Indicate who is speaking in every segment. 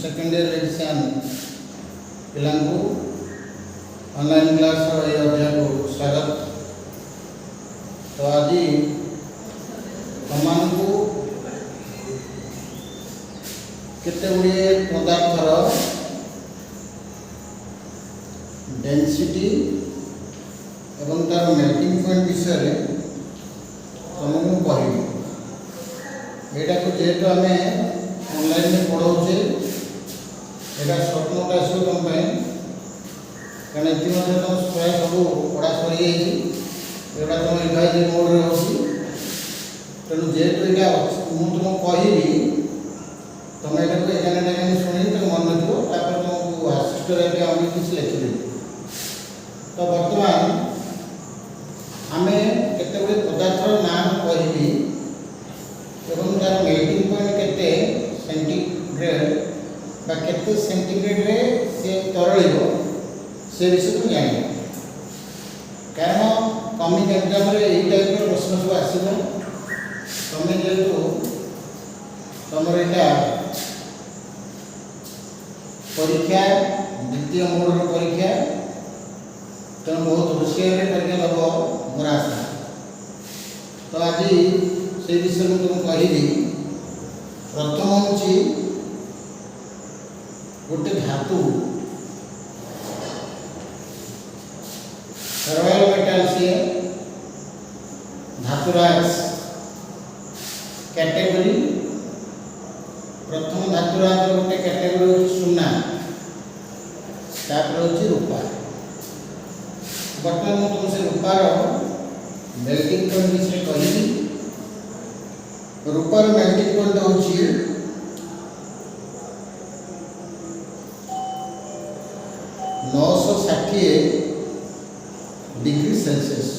Speaker 1: Second year edition पिलांकु online class ये अध्याय को स्वागत। तो आज हम केते गुड़िए पदार्थर डेंसिटी एवं तार मेल्टिंग पॉइंट विषय तुमको कहबी। एटा को जेहेतु आम ऑनलाइन में पढ़ाऊे एटा सर्ट नोट आसो तुम कारण इतिमध्य तुम प्राय सब पढ़ा सरी जाटा तुम रिवाइज मोड हो तेणु जेहेतु यहाँ मुझे तुमको कहबी तुम यहाँ को एगान शुणी तुम मन रखो तुमको आसिस्टर आम किसी लिखिदेवी। तो बर्तमान आम केते गुड़े पदार्थर नाम कहबी एवं तार मेल्टिंग पॉइंट केते सेंटीग्रेड बा केते सेंटीग्रेड रे से तरलिबो से विषय तुम जान कारण कमिंग एग्जाम रे एई टाइप रो प्रश्न सब आसीबो। तुम जेहेतु तुमर एटा परीक्षा द्वितीय मोड रो परीक्षा तेणु बहुत होशियार परीक्षा दब मोर आशा। तो आज से विषय में तुम कहबी प्रथम हूँ गोटे धातु रॉयल मेटल से धातुराज कैटेगरी प्रथम धातुराज गोटे कैटेगरी हूँ सुना तापर हूँ रूपा। बर्तमान मुझे तुमसे रूपार मेल्टिंग पॉइंट विषय कहबी। रूपार मेल्टिंग पॉइंट हूँ 960 डिग्री सेल्सियस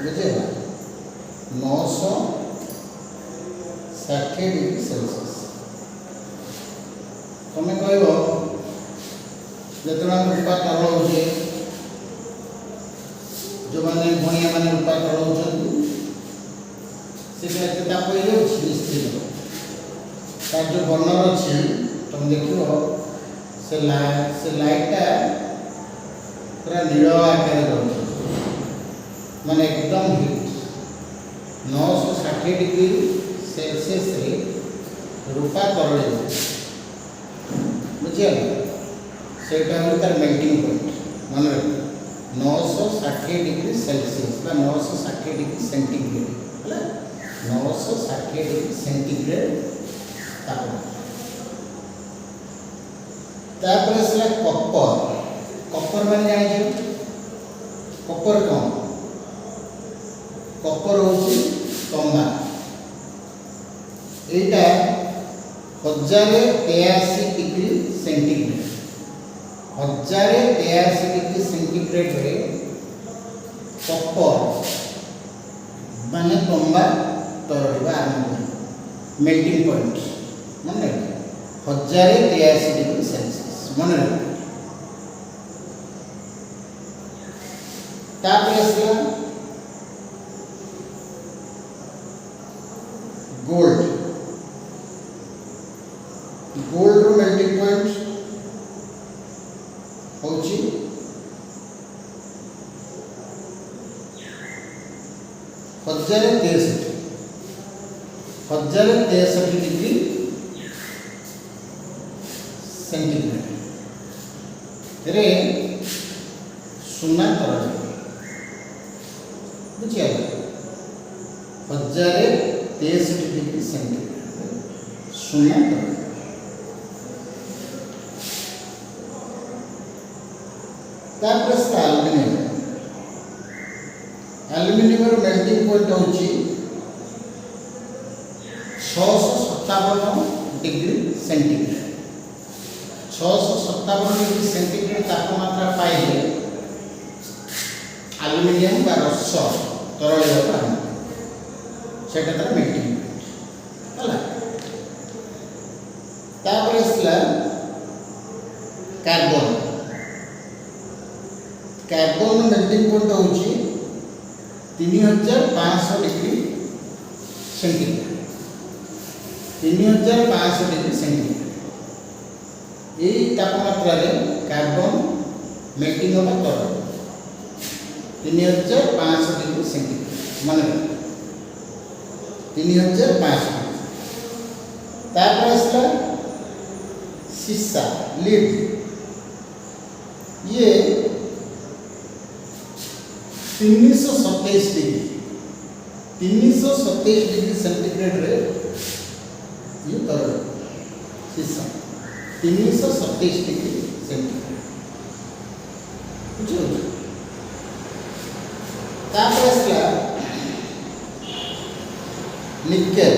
Speaker 1: बुझे 960 डिग्री सेल्सियस। तुम्हें कह जो रूपा तलाऊे जो मैंने भणिया मैंने रूपा तलाऊँ से ताप निश्चित तार जो बर्नर अच्छी तुम देख से लाइटा पूरा नील आकार माने एकदम हिट 960 डिग्री सेल्सियस रे रूपा तरल बुझे से तार मेल्टिंग पॉइंट मन रख 960 डिग्री सेल्सियस 960 डिग्री सेंटीग्रेड है 960 डिग्री सेंटीग्रेड तापमान। तापर से कपर कपर मैंने जान कपर कौन कपर हूँ तंबा यहाँ 1083 डिग्री सेंटीग्रेड 1083 डिग्री सेंटीग्रेड रे कपर माने तंबा तरल आरंभ मेल्टिंग पॉइंट मन 1083 डिग्री सेल्सियस मन रख। गोल्ड गोल्ड रो मेल्टिंग पॉइंट होची 1063 डिग्री सेंटीग्रेड रे सुना तरल बुझे 1063 डिग्री सेंटीग्रेड सुना तरल। तापर से एल्युमिनियम मेल्टिंग पॉइंट होची 657 डिग्री सेंटीग्रेड 657 डिग्री सेंटीग्रेड तापमात्रा पाइले एल्युमिनियम बा रस तरल से मेल्टिंग पॉइंट है। कार्बन कार्बन मेल्टिंग पॉइंट होची 3500 डिग्री सेंटीग्रेड 3500 डिग्री सेंटीग्रेड यही तापमात्रा रे कार्बन मेल्टिंग होगा तरल 3500 डिग्री सेंटीग्रेड मन 3500 तापर आसला शीशा लिड ये 327 डिग्री सेंटीग्रेड रे ये तरल शीशा 327 डिग्री सेंटीग्रेड बुझे तापर आसला निकेल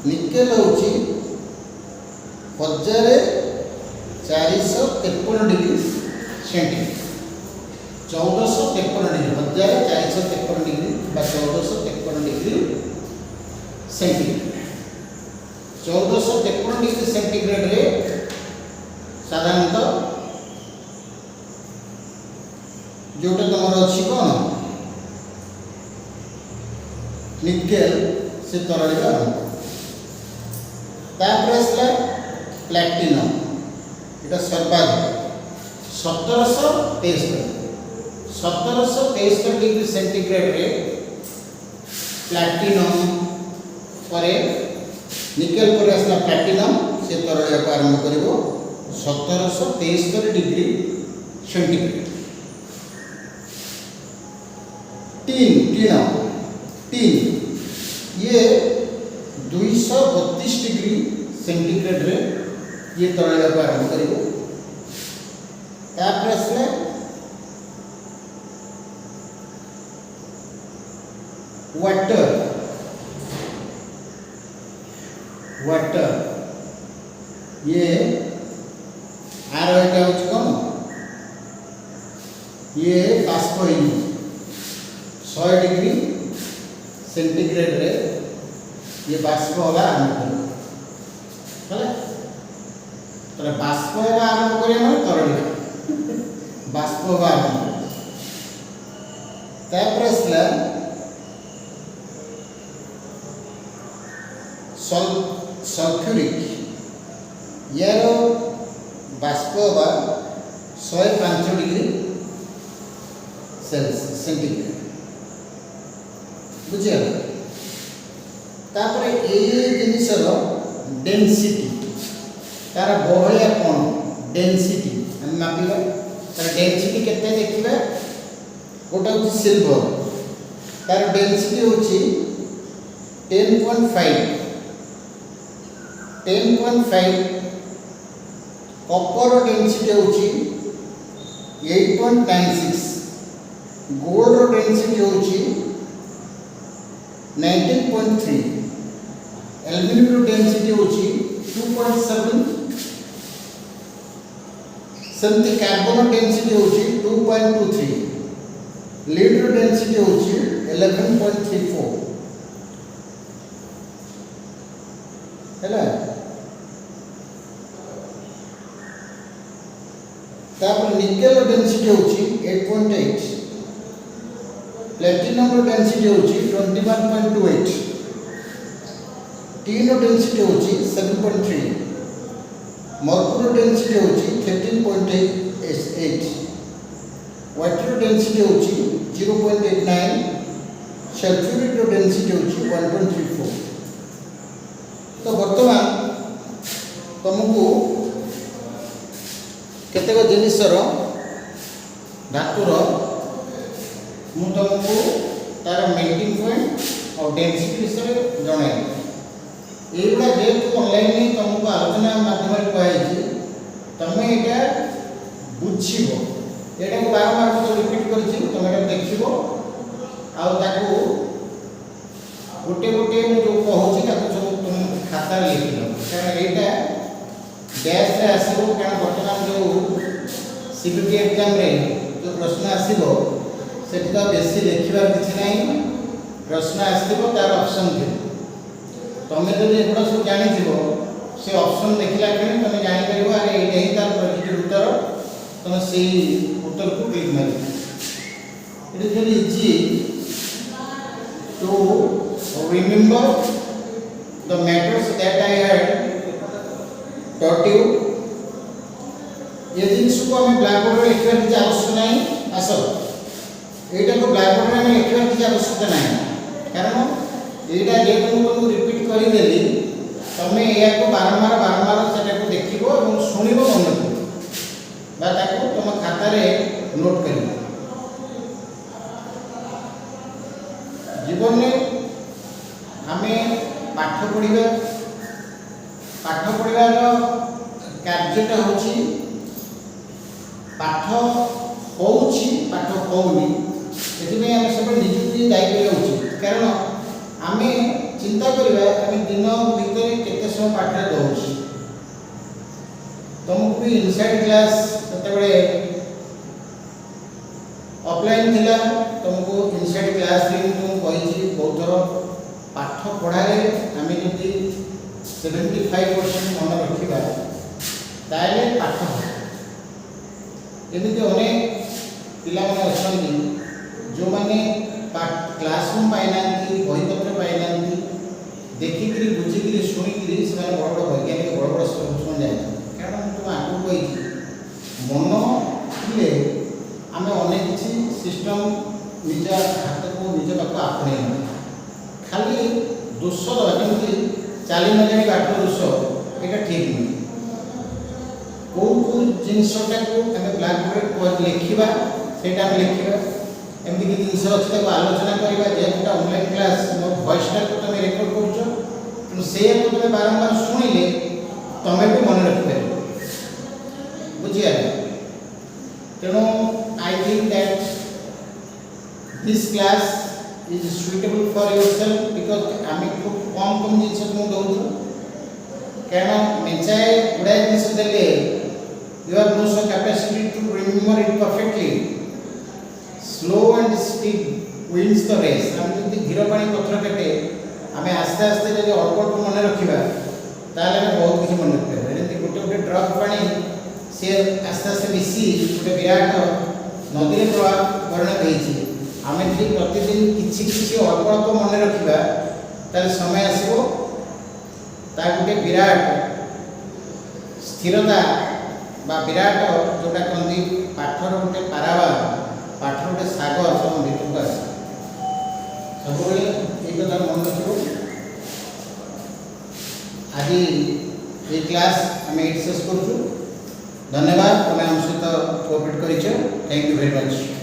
Speaker 1: निकेल होची 1453 डिग्री सेंटीग्रेड 1453 डिग्री 1453 डिग्री बा 1453 डिग्री सेंटीग्रेड 1453 डिग्री सेंटीग्रेड रे साधारणतः जोटा तुम अच्छी कौन निकेल से तरल आसला प्लैटिनम এটা सर्वाधिक 1773 डिग्री सेंटीग्रेड रे प्लैटिनम पर निकेल पर आसला प्लैटिनम से तरल आरंभ करिवो 1773 डिग्री सेंटीग्रेड टीन ये 232 डिग्री सेंटीग्रेड रे ये तरल आरंभ करिवो तापर आसला वाटर ये आर एटा होछ कोन ये बाष्प 100 डिग्री सेंटीग्रेड रे ये बाष्प होगा आरंभ करिवो तो बाष्प होगा आरंभ करिया माने तरल बाष्प होगा आरंभ तापर आसला सल्फ्यूरिक यार बाष्प होगा 105 डिग्री सेंटीग्रेड बुझे तापर ए जिनिसर डेंसिटी तार बहलिया कोण डेंसिटी हम मापिबा तार डेंसिटी केते देखिबा गोटा हो सिल्वर तार डेंसिटी होची 10.5 कॉपर डेंसिटी होची 8.96 गोल्ड डेंसिटी होची 19.3 एल्युमिनियम डेंसिटी होची 2.7 सेमती कार्बन डेंसिटी होची 2.23 लीड डेंसिटी होची 11.34 हैला तापर निकेल डेंसिटी होची 8.8 प्लैटिनम डेंसिटी होची 21.28 टीन डेंसिटी होची 7.3 मर्क्यूरी डेंसिटी होची 13.8 वाटर डेंसिटी होची 0.89 सल्फ्यूरिक डेंसिटी होची 1.34 तो वर्तमान तुमको केतेक जिनिसर धातुर मु तुमको तार मेल्टिंग पॉइंट और डेंसिटी विषय जणाई एगुड़ा जेहेतु ऑनलाइन नहीं तुमको आलोचना माध्यम कहुई तुम यहाँ बुझ यहाँ को बारंबार मैं रिपीट कर तुम देख गोटे गोटे जो कहूँ सब तुम खाता लिख कारण यहाँ गैस आसो कारण बर्तमान जो सीबीटी एग्जाम जो प्रश्न आसो से बेसी लिखार किसी ना प्रश्न आसो तार ऑप्शन थी तुम जब एगुड़ा सब जानी से ऑप्शन देखला क्षण तुम जापर अरे यहाँ ही तार पॉजिटिव उत्तर तुम से उत्तर को क्लिक मार it is very easy to remember the ଆବଶ୍ୟकता नहीं कारण एटा जे तुमको रिपीट करदेली तुम्हें या बारंबार बारंबार से देखो और शुण मन तुम खाता नोट कर जीवन में आम पाठ पढ़ा कार्यटा हूँ पाठ पाठ होनी ये आम सब निजुक्ति दायित्व उचित कारण आम चिंता करवा आम दिन भितर केते समय पाठ दौर तुमको भी इनसाइड क्लास से ऑफलाइन थिला तुमको इनसाइड क्लास तुमको कही बहुत थर पाठ पढ़ारे आम जब 75% मन रखा ताले पाठ एमती अनेक पिला अच्छा जो मैंने क्लासरूम पाईना बहीपत्र पाईना देखिक बुझिक शुणिक से बड़ बड़ वैज्ञानिक बड़ बड़ सल्यूशन जाए कारण तुम आगे कही मन थे आम अनेक किसी सिस्टम निज हाथ को निज पाक आपणे खाली दोष दवा जमी चली न जानी बाट दोष यहाँ ठीक नुह कौ कौ जिनसटा को आम ब्लैकबोर्ड लिखा से लिखा एमती कि जिन अच्छे आलोचना करवा जेटा ऑनलाइन क्लास मो वॉइसटा को तुम रेकर्ड कर से तुम बारंबार शुणिले तुम्हें भी मन रखिपार बुझे तेणु I think that this class is suitable for yourself because आम खूब कम कम जिन तुमको दौर कारण मेचाए गुड़ाए जिन देले you have no so capacity to remember it perfectly slow and speed wins the race आम जब धीर पानी पथर काटे आम आस्ते आस्ते जब अल्प अल्प मन रखा ताल बहुत किसी मन रखिए जमी गोटे गोटे ड्रप पानी सी आस्ते आस्ते मिसी गोटे विराट नदी प्रवाह परिणत होती आम यदि प्रतिदिन किसी अल्प अल्प मन रखा ताल समय आसो गोटे विराट स्थिरता बा विराट जोटा कहती पाठर गोटे पारावा पाठर गोटे सागर तुम भितर को आस सब ये कथा मन रख आज ये क्लास आम ये शेष करूँ धन्यवाद तुम्हें आम सहित कोऑपरेट कर थैंक यू वेरी मच।